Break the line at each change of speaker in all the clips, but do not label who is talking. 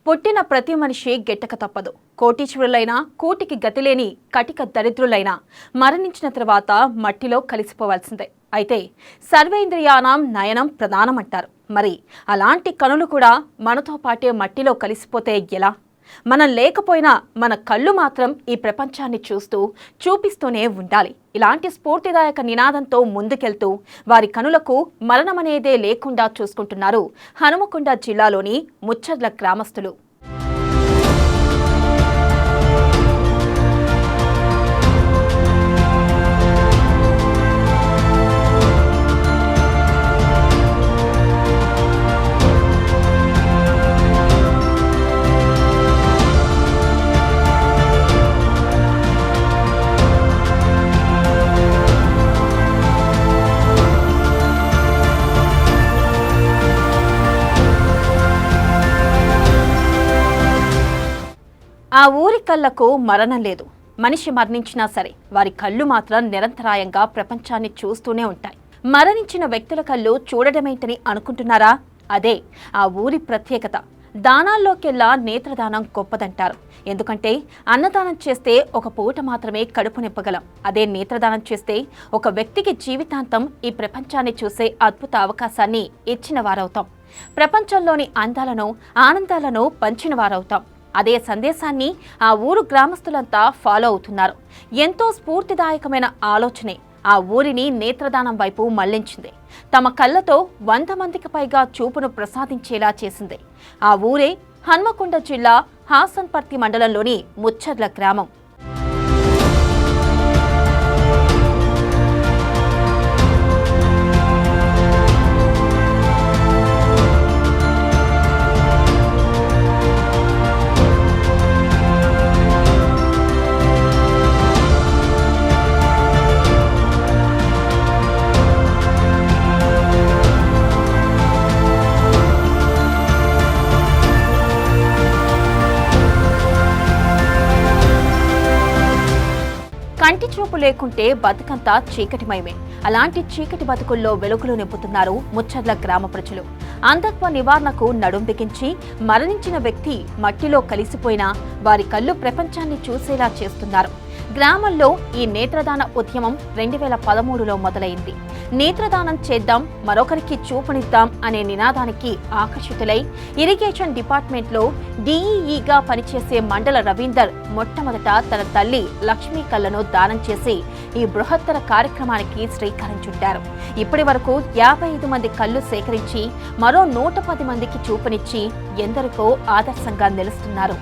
పుట్టిన ప్రతి మనిషి గిట్టక తప్పదు. కోటీశ్వరులైనా, కూటికి గతిలేని కటిక దరిద్రులైనా మరణించిన తర్వాత మట్టిలో కలిసిపోవాల్సిందే. అయితే సర్వేంద్రియానాం నయనం ప్రధానమంటారు. మరి అలాంటి కనులు కూడా మనతో పాటే మట్టిలో కలిసిపోతే ఎలా? మనం లేకపోయినా మన కళ్ళు మాత్రం ఈ ప్రపంచాన్ని చూపిస్తూనే ఉండాలి. ఇలాంటి స్ఫూర్తిదాయక నినాదంతో ముందుకెళ్తూ వారి కనులకు మరణమనేదే లేకుండా చూసుకుంటున్నారు హనుమకొండ జిల్లాలోని ముచ్చర్ల గ్రామస్తులు. ఆ ఊరి కళ్ళకు మరణం లేదు. మనిషి మరణించినా సరే వారి కళ్ళు మాత్రం నిరంతరాయంగా ప్రపంచాన్ని చూస్తూనే ఉంటాయి. మరణించిన వ్యక్తుల కళ్ళు చూడడమేంటని అనుకుంటున్నారా? అదే ఆ ఊరి ప్రత్యేకత. దానాల్లోకెల్లా నేత్రదానం గొప్పదంటారు. ఎందుకంటే అన్నదానం చేస్తే ఒక పూట మాత్రమే కడుపు నింపగలం. అదే నేత్రదానం చేస్తే ఒక వ్యక్తికి జీవితాంతం ఈ ప్రపంచాన్ని చూసే అద్భుత అవకాశాన్ని ఇచ్చిన వారవుతాం. ప్రపంచంలోని అందాలను, ఆనందాలను పంచిన వారవుతాం. అదే సందేశాన్ని ఆ ఊరు గ్రామస్తులంతా ఫాలో అవుతున్నారు. ఎంతో స్ఫూర్తిదాయకమైన ఆలోచనే ఆ ఊరిని నేత్రదానం వైపు మళ్లించింది. తమ కళ్ళతో 100 మందికి పైగా చూపును ప్రసాదించేలా చేసింది. ఆ ఊరే హన్మకొండ జిల్లా హాసన్పర్తి మండలంలోని ముచ్చర్ల గ్రామం. కంటి చూపు లేకుంటే బతుకంతా చీకటిమయమే. అలాంటి చీకటి బతుకుల్లో వెలుగులు నింపుతున్నారు ముచ్చర్ల గ్రామ ప్రజలు. అంధత్వ నివారణకు నడుం బిగించి మరణించిన వ్యక్తి మట్టిలో కలిసిపోయినా వారి కళ్ళు ప్రపంచాన్ని చూసేలా చేస్తున్నారు. గ్రామంలో ఈ నేత్రదాన ఉద్యమం 2013లో మొదలైంది. నేత్రదానం చేద్దాం, మరొకరికి చూపునిద్దాం అనే నినాదానికి ఆకర్షితులై ఇరిగేషన్ డిపార్ట్మెంట్లో డిఈఈగా పనిచేసే మండల రవీందర్ మొట్టమొదట తన తల్లి లక్ష్మీ కళ్ళను దానం చేసి ఈ బృహత్తర కార్యక్రమానికి శ్రీకారం చుట్టారు. ఇప్పటి వరకు 55 మంది కళ్ళు సేకరించి మరో 110 మందికి చూపునిచ్చి ఎందరికో ఆదర్శంగా నిలుస్తున్నారు.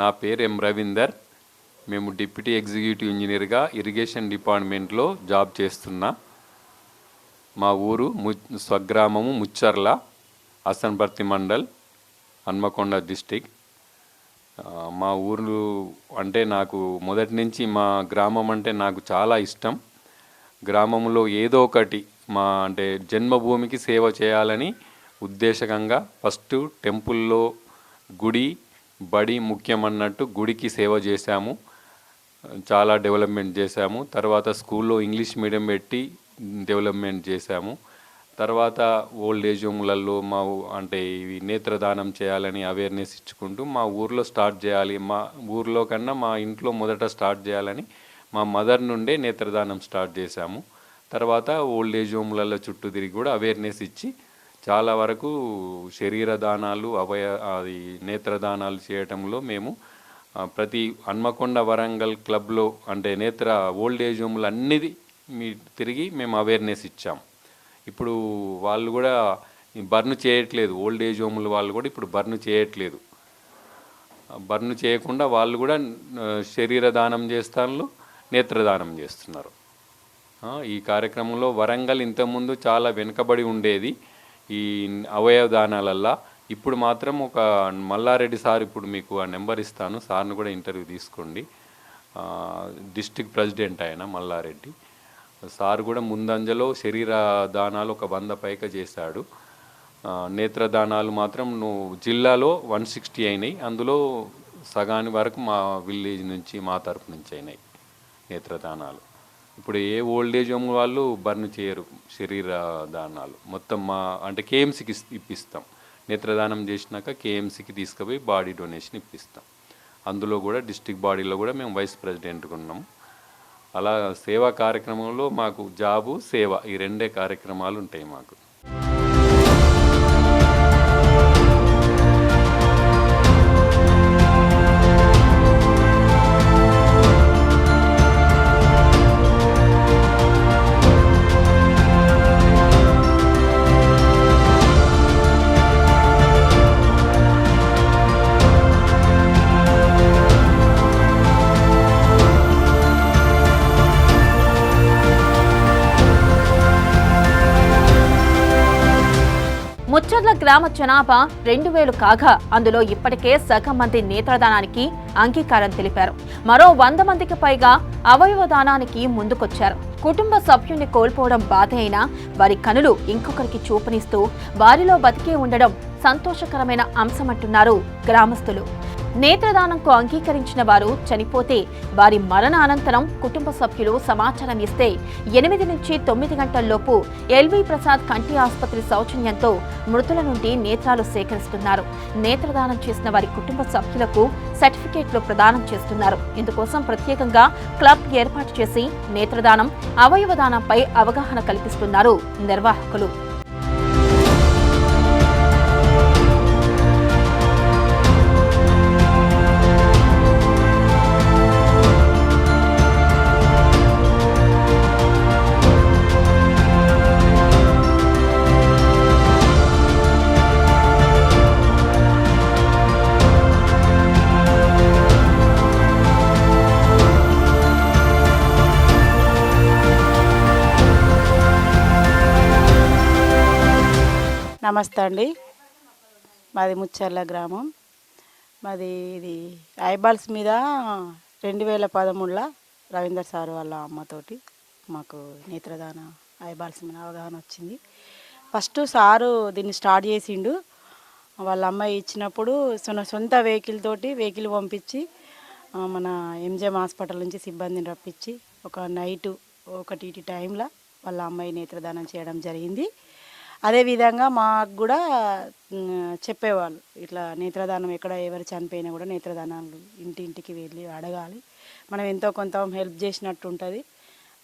నా పేరు ఎం రవీందర్. మేము డిప్యూటీ ఎగ్జిక్యూటివ్ ఇంజనీర్గా ఇరిగేషన్ డిపార్ట్మెంట్లో జాబ్ చేస్తున్నా. మా ఊరు స్వగ్రామము ముచ్చర్ల, హాసన్పర్తి మండల్, హన్మకొండ డిస్టిక్. మా ఊరు అంటే నాకు మొదటి నుంచి మా గ్రామం అంటే నాకు చాలా ఇష్టం. గ్రామంలో ఏదో ఒకటి అంటే జన్మభూమికి సేవ చేయాలని ఉద్దేశకంగా ఫస్ట్ టెంపుల్లో గుడి బడి ముఖ్యమన్నట్టు గుడికి సేవ చేశాము. చాలా డెవలప్మెంట్ చేశాము. తర్వాత స్కూల్లో ఇంగ్లీష్ మీడియం పెట్టి డెవలప్మెంట్ చేశాము. తర్వాత ఓల్డ్ ఏజ్ హోమ్లలో అంటే ఇవి నేత్రదానం చేయాలని అవేర్నెస్ ఇచ్చుకుంటూ మా ఊర్లో స్టార్ట్ చేయాలి, మా ఊర్లో కన్నా మా ఇంట్లో మొదట స్టార్ట్ చేయాలని మా మదర్ నుండే నేత్రదానం స్టార్ట్ చేశాము. తర్వాత ఓల్డ్ ఏజ్ హోమ్లలో చుట్టూ తిరిగి కూడా అవేర్నెస్ ఇచ్చి చాలా వరకు శరీర దానాలు, నేత్రదానాలు చేయటంలో మేము ప్రతి హన్మకొండ వరంగల్ క్లబ్లో అంటే ఓల్డ్ ఏజ్ హోమ్లు అన్నిది తిరిగి మేము అవేర్నెస్ ఇచ్చాం. ఇప్పుడు వాళ్ళు కూడా బర్న్ చేయట్లేదు. ఓల్డ్ ఏజ్ హోమ్ల వాళ్ళు కూడా ఇప్పుడు బర్న్ చేయట్లేదు. బర్న్ చేయకుండా వాళ్ళు కూడా శరీర దానం చేస్తారు, నేత్రదానం చేస్తున్నారు. ఈ కార్యక్రమంలో వరంగల్ ఇంతకుముందు చాలా వెనుకబడి ఉండేది. ఈ అవయవ దానాలల్లో ఇప్పుడు మాత్రం ఒక మల్లారెడ్డి సార్, ఇప్పుడు మీకు ఆ నెంబర్ ఇస్తాను, సార్ని కూడా ఇంటర్వ్యూ తీసుకోండి. డిస్ట్రిక్ట్ ప్రెసిడెంట్ ఆయన మల్లారెడ్డి సార్ కూడా ముందంజలో శరీర దానాలు ఒక 100 పైగా చేశాడు. నేత్రదానాలు మాత్రం జిల్లాలో 160 అయినాయి. అందులో సగాని వరకు మా విలేజ్ నుంచి, మా తరపు నుంచి అయినాయి నేత్రదానాలు. ఇప్పుడు ఏ ఓల్డేజ్ హోమ్ వాళ్ళు బర్న్ చేయరు శరీర దానాలు. మొత్తం మా అంటే కేఎంసీకి ఇప్పిస్తాం. నేత్రదానం చేసినాక కేఎంసీకి తీసుకుపోయి బాడీ డొనేషన్ ఇప్పిస్తాం. అందులో కూడా డిస్ట్రిక్ట్ బాడీలో కూడా మేము వైస్ ప్రెసిడెంట్గా ఉన్నాం. అలా సేవా కార్యక్రమంలో మాకు జాబు, సేవ ఈ 2 కార్యక్రమాలు ఉంటాయి మాకు.
ముచ్చర్ల గ్రామ జనాభా 2000 కాగా అందులో ఇప్పటికే సగం మంది నేత్రదానానికి అంగీకారం తెలిపారు. మరో 100 మందికి పైగా అవయవ దానానికి ముందుకొచ్చారు. కుటుంబ సభ్యుని కోల్పోవడం బాధ అయినా వారి కనులు ఇంకొకరికి చూపునిస్తూ వారిలో బతికే ఉండడం సంతోషకరమైన అంశమంటున్నారు గ్రామస్తులు. నేత్రదానంకు అంగీకరించిన వారు చనిపోతే వారి మరణ అనంతరం కుటుంబ సభ్యులు సమాచారం ఇస్తే 8 నుంచి 9 గంటల్లోపు ఎల్వి ప్రసాద్ కంటి ఆసుపత్రి సౌజన్యంతో మృతుల నుండి నేత్రాలు సేకరిస్తున్నారు. నేత్రదానం చేసిన వారి కుటుంబ సభ్యులకు సర్టిఫికేట్లు ప్రదానం చేస్తున్నారు. ఇందుకోసం ప్రత్యేకంగా క్లబ్ ఏర్పాటు చేసి నేత్రదానం, అవయవ దానంపై అవగాహన కల్పిస్తున్నారు నిర్వాహకులు.
నమస్తే అండి. మాది ముచ్చర్ల గ్రామం. మాది ఇది ఐబాల్స్ మీద 2013లో రవీందర్ సార్ వాళ్ళ అమ్మతోటి మాకు నేత్రదాన ఐబాల్స్ మీద అవగాహన వచ్చింది. ఫస్ట్ సారు దీన్ని స్టార్ట్ చేసిండు. వాళ్ళ అమ్మాయి ఇచ్చినప్పుడు సొంత వెహికల్ పంపించి మన ఎంజిఎం హాస్పిటల్ నుంచి సిబ్బందిని రప్పించి ఒక నైటు 1 టైంలో వాళ్ళ అమ్మాయి నేత్రదానం చేయడం జరిగింది. అదేవిధంగా మాకు కూడా చెప్పేవాళ్ళు, ఇట్లా నేత్రదానం ఎక్కడ ఎవరు చనిపోయినా కూడా నేత్రదానాలు ఇంటింటికి వెళ్ళి అడగాలి, మనం ఎంతో కొంత హెల్ప్ చేసినట్టు ఉంటుంది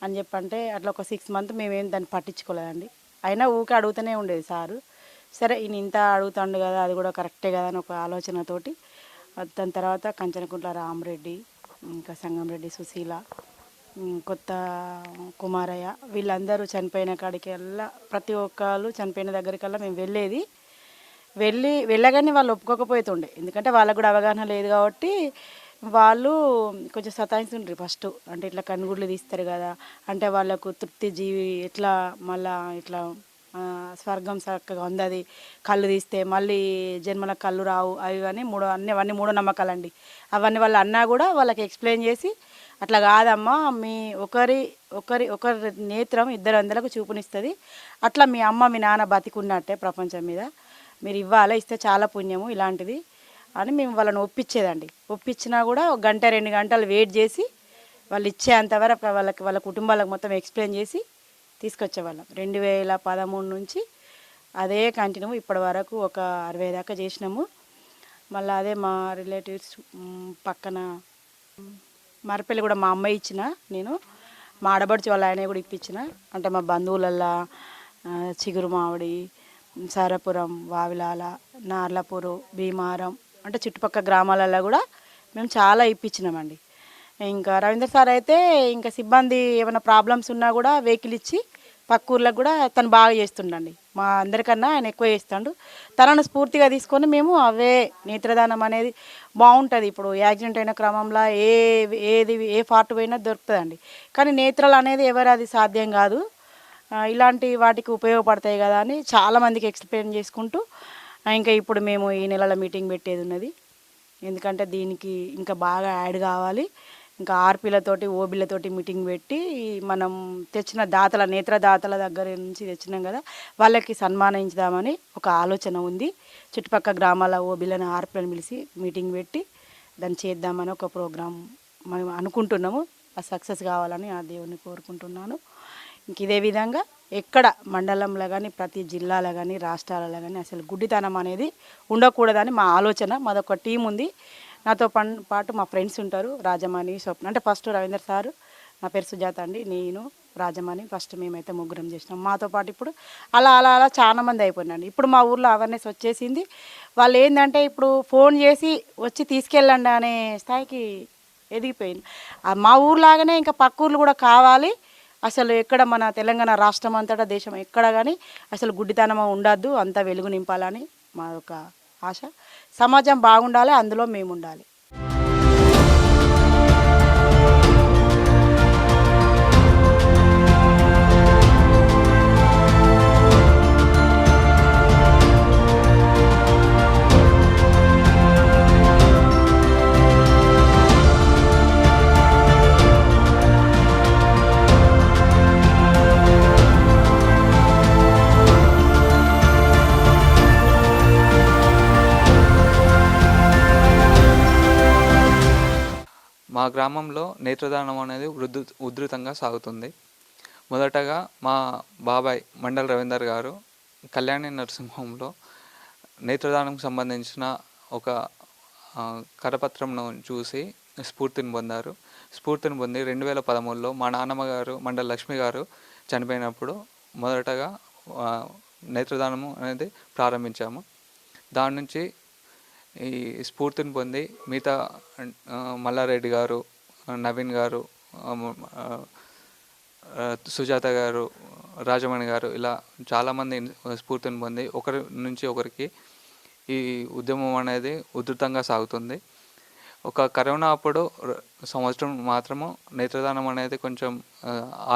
అని చెప్పంటే అట్లా ఒక 6 మంత్స్ మేమేం దాన్ని పట్టించుకోలేదండి. అయినా ఊకే అడుగుతూనే ఉండేది సారు. సరే ఈయన ఇంత అడుగుతాడు కదా, అది కూడా కరెక్టే కదా అని ఒక ఆలోచనతోటి దాని తర్వాత కంచనకుంట్ల రామరెడ్డి, ఇంకా సంగంరెడ్డి సుశీల, కొత్త కుమారయ్య వీళ్ళందరూ చనిపోయిన కాడికల్లా ప్రతి ఒక్కళ్ళు చనిపోయిన దగ్గరికల్లా మేము వెళ్ళగానే వాళ్ళు ఒప్పుకోకపోతుండే. ఎందుకంటే వాళ్ళకు కూడా అవగాహన లేదు కాబట్టి వాళ్ళు కొంచెం సతాయిస్తుండ్రు ఫస్ట్. అంటే ఇట్లా కనుగుడ్లు తీస్తారు కదా, అంటే వాళ్ళకు తృప్తి జీవి ఎట్లా మళ్ళా ఇట్లా స్వర్గం చక్కగా ఉంది, అది కళ్ళు తీస్తే మళ్ళీ జన్మల కళ్ళు రావు, అవి అని అవన్నీ మూఢనమ్మకాలండి. అవన్నీ వాళ్ళ అన్నా కూడా వాళ్ళకి ఎక్స్ప్లెయిన్ చేసి అట్లా కాదమ్మా, మీ ఒకరి నేత్రం 200లకు చూపునిస్తుంది, అట్లా మీ అమ్మ మీ నాన్న బతికున్నట్టే ప్రపంచం మీద, మీరు ఇస్తే చాలా పుణ్యము ఇలాంటిది అని మేము వాళ్ళని ఒప్పించేదండి. ఒప్పించినా కూడా 1 గంట 2 గంటలు వెయిట్ చేసి వాళ్ళు ఇచ్చేంతవరకు వాళ్ళ కుటుంబాలకు మొత్తం ఎక్స్ప్లెయిన్ చేసి తీసుకొచ్చేవాళ్ళం. 2013 నుంచి అదే కంటిన్యూ ఇప్పటి వరకు ఒక 60 దాకా చేసినాము. మళ్ళీ అదే మా రిలేటివ్స్ పక్కన మరపల్లి కూడా మా అమ్మాయి ఇచ్చిన, నేను మా ఆడబడుచు వాళ్ళ ఆయన కూడా ఇప్పించిన. అంటే మా బంధువులల్లా చిగురు మామిడి, సారపురం, వావిలాల, నార్లపూరు, భీమారం అంటే చుట్టుపక్కల గ్రామాలలో కూడా మేము చాలా ఇప్పించినామండి. ఇంకా రవీందర్ సార్ అయితే ఇంకా సిబ్బంది ఏమైనా ప్రాబ్లమ్స్ ఉన్నా కూడా వెహికల్ ఇచ్చి పక్క ఊర్లకు కూడా తను బాగా చేస్తుండండి. మా అందరికన్నా ఆయన ఎక్కువ చేస్తాడు. తనను స్ఫూర్తిగా తీసుకొని మేము అవే నేత్రదానం అనేది బాగుంటుంది. ఇప్పుడు యాక్సిడెంట్ అయిన క్రమంలో ఏ పార్ట్ పోయినా దొరుకుతుందండి. కానీ నేత్రాలు అనేది ఎవరు అది సాధ్యం కాదు. ఇలాంటి వాటికి ఉపయోగపడతాయి కదా అని చాలామందికి ఎక్స్ప్లెయిన్ చేసుకుంటూ ఇంకా ఇప్పుడు మేము ఈ నెలలో మీటింగ్ పెట్టేది ఉన్నది. ఎందుకంటే దీనికి ఇంకా బాగా యాడ్ కావాలి. ఇంకా ఆర్పీలతోటి ఓబీలతోటి మీటింగ్ పెట్టి మనం తెచ్చిన దాతల నేత్రదాతల దగ్గర నుంచి తెచ్చినాం కదా, వాళ్ళకి సన్మానించుదామని ఒక ఆలోచన ఉంది. చుట్టుపక్కల గ్రామాల ఓబీలను ఆర్పీలను పిలిచి మీటింగ్ పెట్టి దాన్ని చేద్దామని ఒక ప్రోగ్రాం మేము అనుకుంటున్నాము. ఆ సక్సెస్ కావాలని ఆ దేవుని కోరుకుంటున్నాను. ఇంక ఇదే విధంగా ఎక్కడ మండలంలో కానీ ప్రతి జిల్లాలో కానీ రాష్ట్రాలలో కానీ అసలు గుడ్డితనం అనేది ఉండకూడదని మా ఆలోచన. మాదొక టీం ఉంది. నాతో పాటు మా ఫ్రెండ్స్ ఉంటారు, రాజమణి, స్వప్న. అంటే ఫస్ట్ రవీందర్ సారు, నా పేరు సుజాత అండి, నేను రాజమణి, ఫస్ట్ మేమైతే ముగ్గురం చేసినాం. మాతో పాటు ఇప్పుడు అలా అలా అలా చాలా మంది అయిపోయినాండి. ఇప్పుడు మా ఊర్లో అవేర్నెస్ వచ్చేసింది. వాళ్ళు ఏంటంటే ఇప్పుడు ఫోన్ చేసి వచ్చి తీసుకెళ్ళండి అనే స్థాయికి ఎదిగిపోయింది. మా ఊర్లాగానే ఇంకా పక్క ఊర్లు కూడా కావాలి. అసలు ఎక్కడ మన తెలంగాణ రాష్ట్రం అంతటా దేశం ఎక్కడ కానీ అసలు గుడ్డితనం ఉండద్దు, అంతా వెలుగు నింపాలని మా యొక్క ఆశ. సమాజం బాగుండాలి, అందులో మేము ఉండాలి.
మా గ్రామంలో నేత్రదానం అనేది ఉధృతంగా సాగుతుంది. మొదటగా మా బాబాయ్ మండల్ రవీందర్ గారు కళ్యాణి నర్సింగ్ హోమ్లో నేత్రదానంకు సంబంధించిన ఒక కరపత్రంను చూసి స్ఫూర్తిని పొందారు. స్ఫూర్తిని పొంది 2013లో మా నాన్నమ్మ గారు మండల్ లక్ష్మి గారు చనిపోయినప్పుడు మొదటగా నేత్రదానము అనేది ప్రారంభించాము. దాని నుంచి ఈ స్ఫూర్తిని పొంది మిగతా మల్లారెడ్డి గారు, నవీన్ గారు, సుజాత గారు, రాజమణి గారు ఇలా చాలామంది స్ఫూర్తిని పొంది ఒకరి నుంచి ఒకరికి ఈ ఉద్యమం అనేది ఉధృతంగా సాగుతుంది. ఒక కరోనా అప్పుడు సంవత్సరం మాత్రము నేత్రదానం అనేది కొంచెం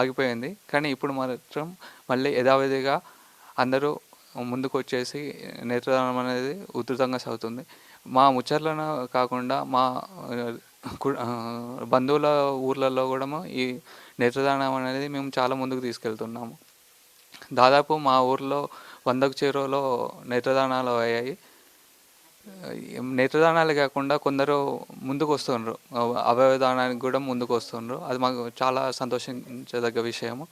ఆగిపోయింది. కానీ ఇప్పుడు మాత్రం మళ్ళీ యథావిధిగా అందరూ ముందుకు వచ్చేసి నేత్రదానం అనేది ఉధృతంగా సాగుతుంది. మా ముచ్చర్లను కాకుండా మా బంధువుల ఊర్లలో కూడా ఈ నేత్రదానం అనేది మేము చాలా ముందుకు తీసుకెళ్తున్నాము. దాదాపు మా ఊర్లో 100కు చేరువలో నేత్రదానాలు అయ్యాయి. నేత్రదానాలు కాకుండా కొందరు ముందుకు వస్తున్నారు, అవయవదానానికి కూడా ముందుకు వస్తున్నారు. అది మాకు చాలా సంతోషించదగ్గ విషయము.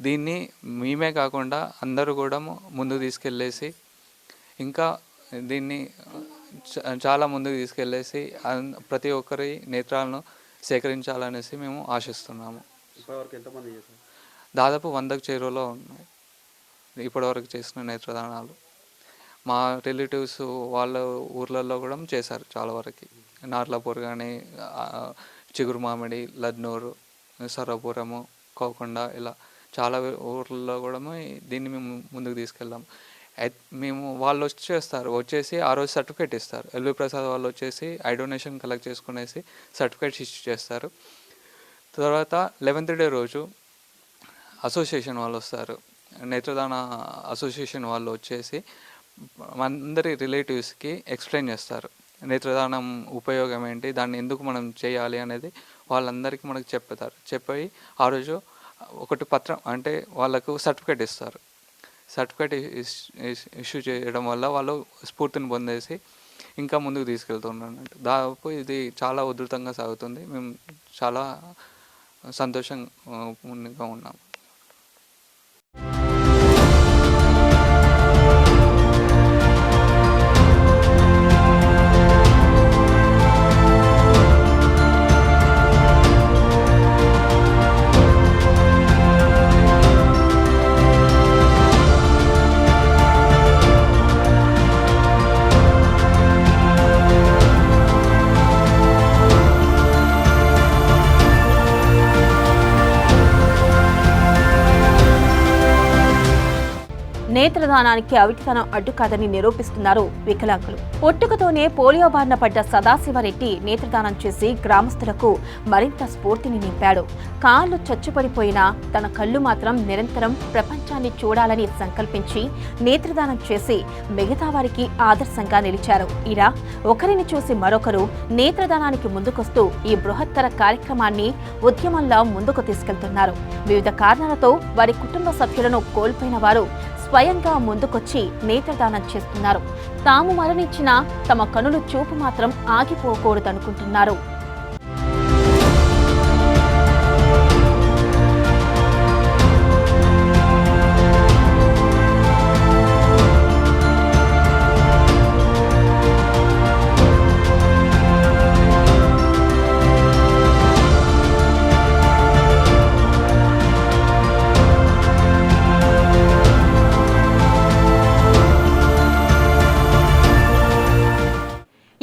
దీన్ని మేమే కాకుండా అందరూ కూడా ముందుకు తీసుకెళ్ళేసి ఇంకా దీన్ని చాలా ముందుకు తీసుకెళ్ళేసి ప్రతి ఒక్కరి నేత్రాలను సేకరించాలనేసి మేము ఆశిస్తున్నాము. దాదాపు 100కు చేరువలో ఉన్నాయి ఇప్పటివరకు చేసిన నేత్రదానాలు. మా రిలేటివ్స్ వాళ్ళ ఊర్లలో కూడా చేశారు చాలా వరకు. నార్లాపూర్ కానీ, చిగురు మామిడి, లద్నూరు, సర్వపురము, కోకొండ ఇలా చాలా ఊర్లలో కూడా దీన్ని మేము ముందుకు తీసుకెళ్ళాము. మేము వాళ్ళు వచ్చేసి ఆ రోజు సర్టిఫికేట్ ఇస్తారు. ఎల్వి ప్రసాద్ వాళ్ళు వచ్చేసి ఐ డొనేషన్ కలెక్ట్ చేసుకునేసి సర్టిఫికేట్స్ ఇష్యూ చేస్తారు. తర్వాత 11th డే రోజు అసోసియేషన్ వాళ్ళు వస్తారు. నేత్రదాన అసోసియేషన్ వాళ్ళు వచ్చేసి అందరి రిలేటివ్స్కి ఎక్స్ప్లెయిన్ చేస్తారు. నేత్రదానం ఉపయోగం ఏంటి, దాన్ని ఎందుకు మనం చేయాలి అనేది వాళ్ళందరికీ మనకు చెప్తారు. చెప్పి ఆ రోజు ఒకటి పత్రం అంటే వాళ్ళకు సర్టిఫికేట్ ఇస్తారు. సర్టిఫికేట్ ఇష్యూ చేయడం వల్ల వాళ్ళు స్ఫూర్తిని పొందేసి ఇంకా ముందుకు తీసుకెళ్తున్నారు. దాదాపు ఇది చాలా ఉధృతంగా సాగుతుంది. మేము చాలా సంతోషంగా ఉన్నాము.
నేత్రదానానికి అవిటితనం అడ్డు కాదని నిరూపిస్తున్నారు వికలాంగులు. పుట్టుకతోనే పోలియో బారిన పడ్డ సదాశివరెడ్డి నేత్రదానం చేసి గ్రామస్తులకు మరింత స్ఫూర్తిని నింపాడు. కాళ్ళు చచ్చుపడిపోయినా తన కళ్ళు మాత్రం నిరంతరం ప్రపంచాన్ని చూడాలని సంకల్పించి నేత్రదానం చేసి మిగతా వారికి ఆదర్శంగా నిలిచారు. ఇలా ఒకరిని చూసి మరొకరు నేత్రదానానికి ముందుకొస్తూ ఈ బృహత్తర కార్యక్రమాన్ని ఉద్యమంలా ముందుకు తీసుకెళ్తున్నారు. వివిధ కారణాలతో వారి కుటుంబ సభ్యులను కోల్పోయిన వారు స్వయంగా ముందుకొచ్చి నేత్రదానం చేస్తున్నారు. తాము మరణించినా తమ కనులు చూపు మాత్రం ఆగిపోకూడదనుకుంటున్నారు.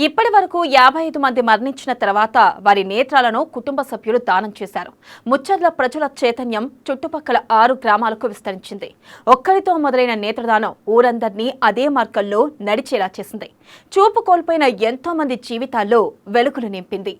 ఇప్పటి వరకు 55 మంది మరణించిన తర్వాత వారి నేత్రాలను కుటుంబ సభ్యులు దానం చేశారు. ముచ్చర్ల ప్రజల చైతన్యం చుట్టుపక్కల 6 గ్రామాలకు విస్తరించింది. ఒక్కరితో మొదలైన నేత్రదానం ఊరందరినీ అదే మార్గంలో నడిచేలా చేసింది. చూపు కోల్పోయిన ఎంతో మంది జీవితాల్లో వెలుగులు నింపింది.